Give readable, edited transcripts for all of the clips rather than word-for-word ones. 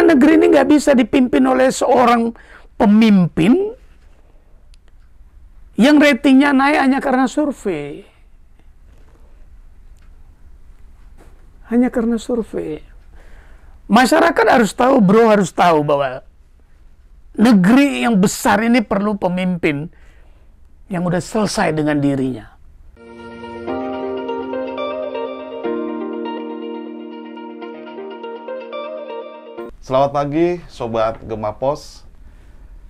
Karena negeri ini nggak bisa dipimpin oleh seorang pemimpin yang ratingnya naik hanya karena survei. Hanya karena survei. Masyarakat harus tahu, bro, harus tahu bahwa negeri yang besar ini perlu pemimpin yang udah selesai dengan dirinya. Selamat pagi Sobat Gema Pos.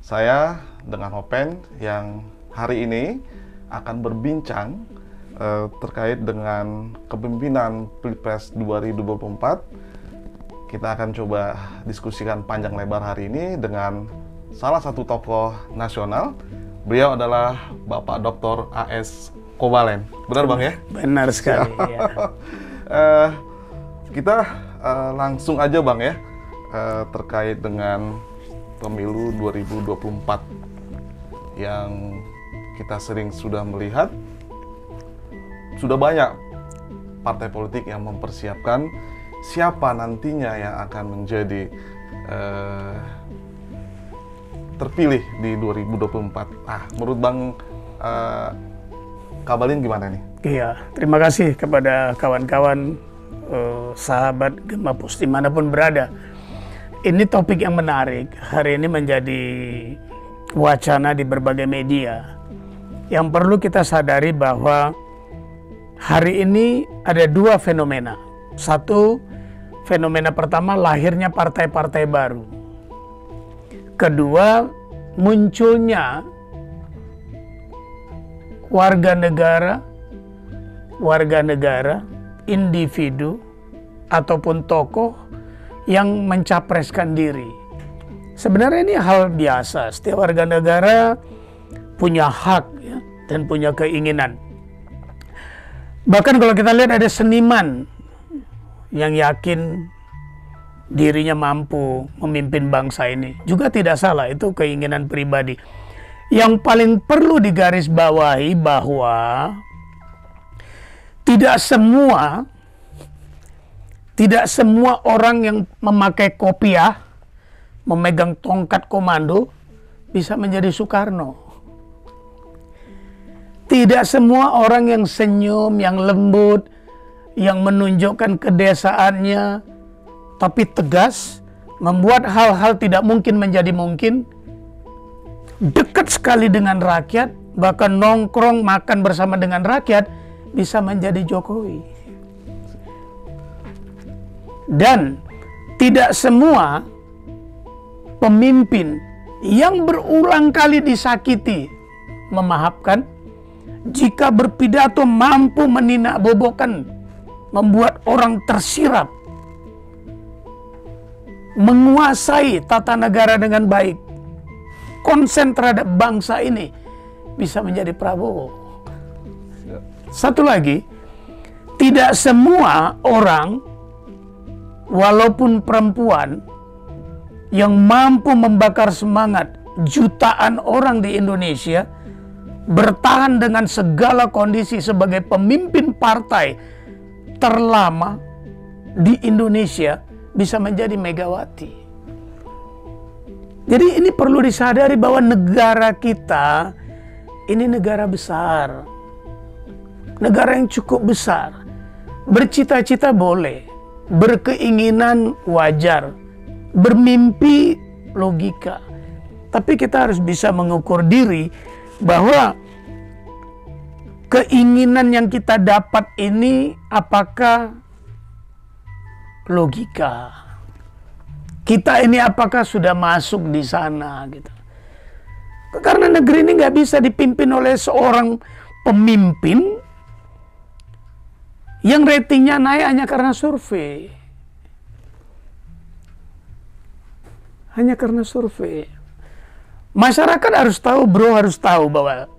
Saya dengan Hopen yang hari ini akan berbincang terkait dengan kepemimpinan Pilpres 2024. Kita akan coba diskusikan panjang lebar hari ini dengan salah satu tokoh nasional. Beliau adalah Bapak Dr. A.S. Kobalen. Benar Bang ya? Benar sekali. Ya. Kita langsung aja Bang ya. Terkait dengan pemilu 2024 yang kita sering sudah melihat, sudah banyak partai politik yang mempersiapkan siapa nantinya yang akan menjadi terpilih di 2024. Menurut Bang Kabalin gimana nih? Iya, terima kasih kepada kawan-kawan sahabat Gema Pos dimanapun berada. Ini topik yang menarik. Hari ini menjadi wacana di berbagai media. Yang perlu kita sadari bahwa hari ini ada dua fenomena. Satu, fenomena pertama lahirnya partai-partai baru. Kedua, munculnya warga negara, individu ataupun tokoh yang mencapreskan diri. Sebenarnya ini hal biasa. Setiap warga negara punya hak ya, dan punya keinginan. Bahkan kalau kita lihat ada seniman yang yakin dirinya mampu memimpin bangsa ini, juga tidak salah, itu keinginan pribadi. Yang paling perlu digarisbawahi bahwa tidak semua orang yang memakai kopiah, memegang tongkat komando, bisa menjadi Soekarno. Tidak semua orang yang senyum, yang lembut, yang menunjukkan kedesaannya, tapi tegas, membuat hal-hal tidak mungkin menjadi mungkin, dekat sekali dengan rakyat, bahkan nongkrong makan bersama dengan rakyat, bisa menjadi Jokowi. Dan tidak semua pemimpin yang berulang kali disakiti memaafkan. Jika berpidato mampu meninakbobokkan, membuat orang tersirap, menguasai tata negara dengan baik, konsen terhadap bangsa ini, bisa menjadi Prabowo. Satu lagi, tidak semua orang, walaupun perempuan, yang mampu membakar semangat jutaan orang di Indonesia, bertahan dengan segala kondisi sebagai pemimpin partai terlama di Indonesia, bisa menjadi Megawati. Jadi ini perlu disadari bahwa negara kita ini negara besar, negara yang cukup besar. Bercita-cita boleh, berkeinginan wajar, bermimpi logika. Tapi kita harus bisa mengukur diri bahwa keinginan yang kita dapat ini apakah logika? Kita ini apakah sudah masuk di sana gitu? Karena negeri ini nggak bisa dipimpin oleh seorang pemimpin yang ratingnya naik hanya karena survei. Hanya karena survei. Masyarakat harus tahu, bro, harus tahu bahwa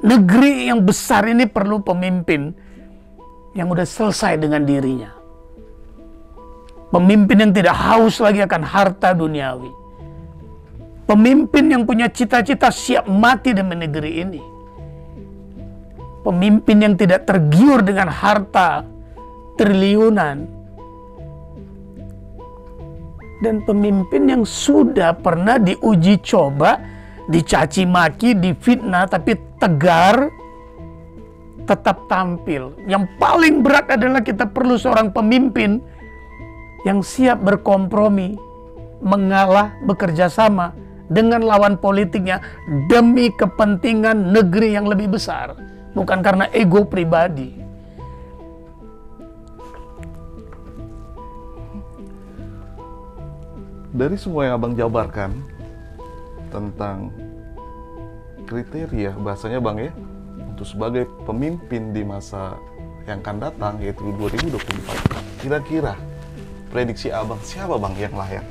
negeri yang besar ini perlu pemimpin yang udah selesai dengan dirinya. Pemimpin yang tidak haus lagi akan harta duniawi. Pemimpin yang punya cita-cita siap mati demi negeri ini. Pemimpin yang tidak tergiur dengan harta triliunan. dan pemimpin yang sudah pernah diuji coba, dicaci maki, difitnah, tapi tegar, tetap tampil. Yang paling berat adalah kita perlu seorang pemimpin yang siap berkompromi, mengalah, bekerja sama dengan lawan politiknya demi kepentingan negeri yang lebih besar, bukan karena ego pribadi. Dari semua yang Abang jabarkan tentang kriteria bahasanya Bang ya, untuk sebagai pemimpin di masa yang akan datang, yaitu 2024, kira-kira prediksi Abang siapa Bang yang layak?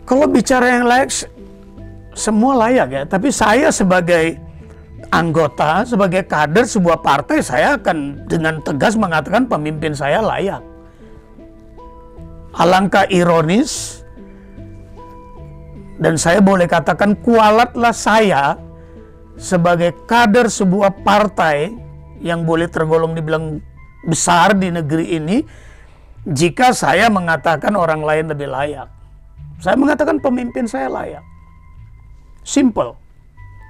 Kalau bicara yang layak, semua layak ya. Tapi saya sebagai anggota, sebagai kader sebuah partai, saya akan dengan tegas mengatakan pemimpin saya layak. Alangkah ironis, dan saya boleh katakan kualatlah saya sebagai kader sebuah partai yang boleh tergolong dibilang besar di negeri ini, jika saya mengatakan orang lain lebih layak. Saya mengatakan pemimpin saya layak. Simple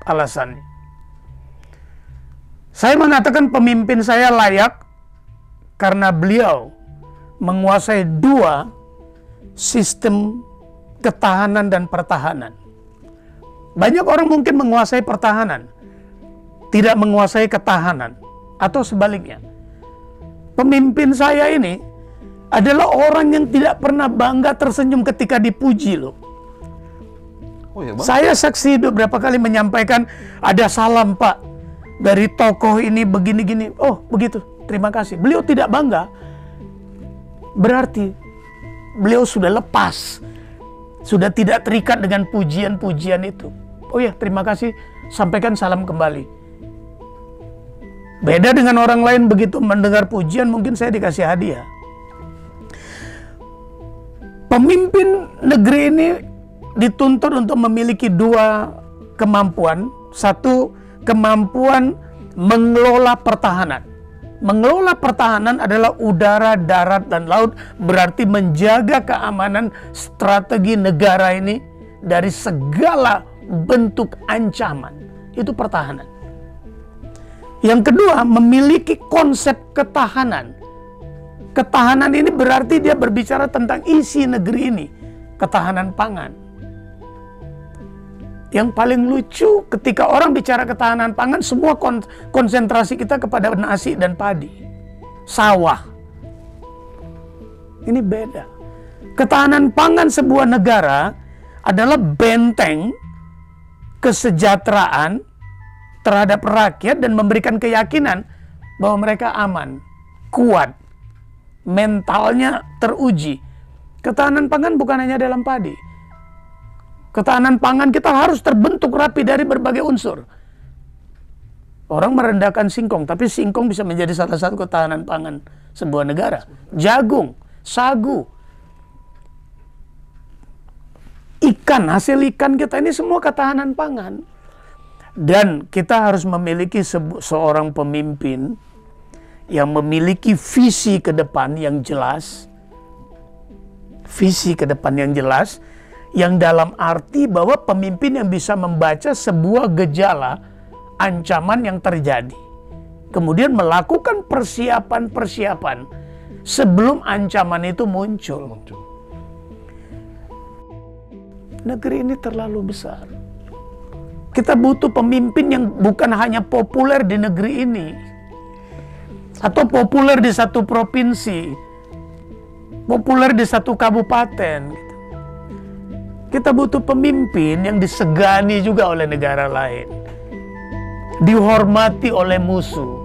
alasannya. Saya mengatakan pemimpin saya layak karena beliau menguasai dua sistem ketahanan dan pertahanan. Banyak orang mungkin menguasai pertahanan, tidak menguasai ketahanan, atau sebaliknya. Pemimpin saya ini adalah orang yang tidak pernah bangga tersenyum ketika dipuji loh. Oh ya, Bang? Saya saksi beberapa kali menyampaikan, ada salam Pak dari tokoh ini begini-gini. Oh begitu, terima kasih. Beliau tidak bangga, berarti beliau sudah lepas, sudah tidak terikat dengan pujian-pujian itu. Oh ya, terima kasih, sampaikan salam kembali. Beda dengan orang lain, begitu mendengar pujian mungkin saya dikasih hadiah. Pemimpin negeri ini dituntut untuk memiliki dua kemampuan. Satu, kemampuan mengelola pertahanan. Mengelola pertahanan adalah udara, darat, dan laut, berarti menjaga keamanan strategi negara ini dari segala bentuk ancaman. Itu pertahanan. Yang kedua, memiliki konsep ketahanan. Ketahanan ini berarti dia berbicara tentang isi negeri ini, ketahanan pangan. Yang paling lucu ketika orang bicara ketahanan pangan, semua konsentrasi kita kepada nasi dan padi, sawah. Ini beda. Ketahanan pangan sebuah negara adalah benteng kesejahteraan terhadap rakyat dan memberikan keyakinan bahwa mereka aman, kuat, mentalnya teruji. Ketahanan pangan bukan hanya dalam padi. Ketahanan pangan kita harus terbentuk rapi dari berbagai unsur. Orang merendahkan singkong, tapi singkong bisa menjadi salah satu ketahanan pangan sebuah negara. Jagung, sagu, ikan, hasil ikan kita ini semua ketahanan pangan. Dan kita harus memiliki seorang pemimpin yang memiliki visi ke depan yang jelas. Visi ke depan yang jelas, yang dalam arti bahwa pemimpin yang bisa membaca sebuah gejala ancaman yang terjadi, kemudian melakukan persiapan-persiapan sebelum ancaman itu muncul. Negeri ini terlalu besar. Kita butuh pemimpin yang bukan hanya populer di negeri ini atau populer di satu provinsi, populer di satu kabupaten. Kita butuh pemimpin yang disegani juga oleh negara lain, dihormati oleh musuh.